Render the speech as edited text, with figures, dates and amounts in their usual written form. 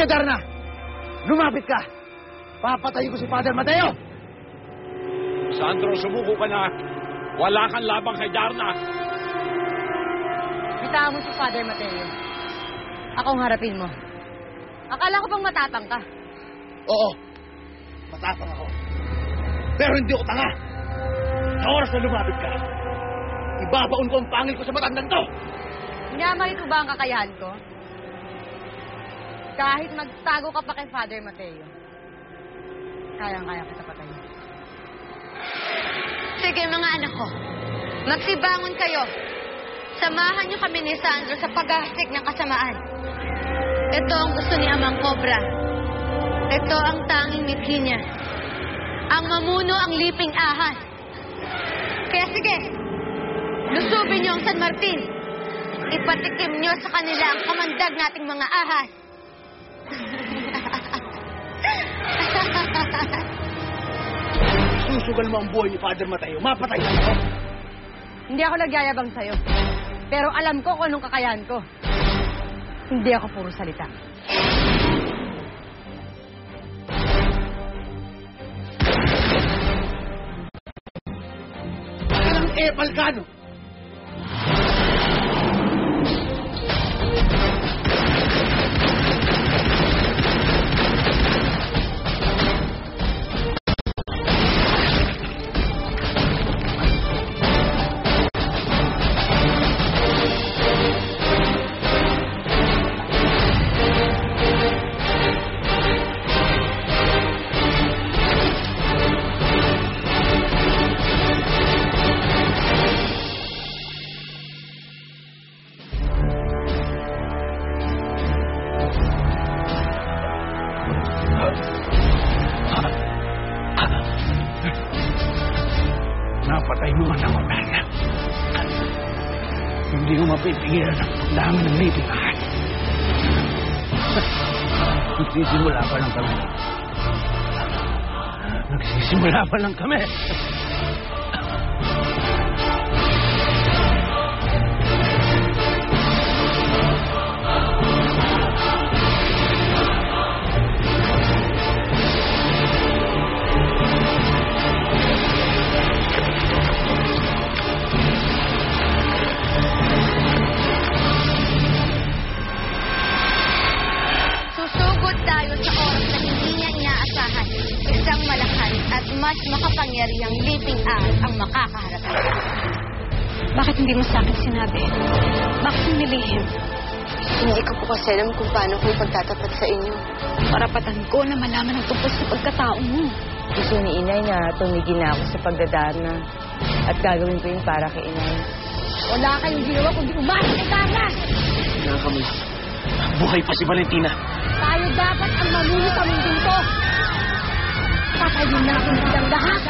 Darna! Lumapit ka! Papatayin ko si Father Mateo! Sandro, sumuko ka na. Wala kang labang kay Darna. Bitawan mo si Father Mateo. Akong harapin mo. Akala ko bang matapang ka? Oo, matapang ako. Pero hindi ako tanga. Sa oras na lumapit ka, ibabaon ko ang pangil ko sa matandang to. Minamahal ko ba ang kakayahan ko? Kahit magtago ka pa kay Father Mateo, kayang-kaya kita patayin. Sige mga anak ko, magsibangon kayo. Samahan niyo kami ni Sandro sa paghahasik ng kasamaan. Ito ang gusto ni Amang Cobra. Ito ang tanging mithi niya. Ang mamuno ang liping ahas. Kaya sige, lusubin niyo ang San Martin. Ipatikim niyo sa kanila ang kamandag nating mga ahas. Susugal mo ang buhay ni Father Mateo, mapatay ka ako. Hindi ako nagyayabang sa'yo. Pero alam ko kung anong kakayahan ko. Hindi ako puro salita. Parang epal ka, no? Napatay mo anak ko, Darna. Hindi ko mapipigilan ang pagdami ng liping ahas. Nagsisimula pa lang kami. Nagsisimula pa lang kami. Susugod tayo sa oras na hindi niya inaasahan. Isang malakas at mas makapangyarihang liping ahas ang makakaharap. Bakit hindi mo sa akin sinabi? Bakit mo nilihim? Hindi ko po kasi alam kung paano ko ipagtatapat sa inyo. Karapatan ko na malaman ang tungkol sa pagkatao mo. Gusto ni Inay na tumigil na ako sa pagdadana. At gagawin ko yun para kay Inay. Wala kayong ginawa kundi umalis kay Darna! Kailangan kami. Buhay pa si Valentina. Tayo dapat ang mamuno sa mundong to. Patayin natin silang lahat.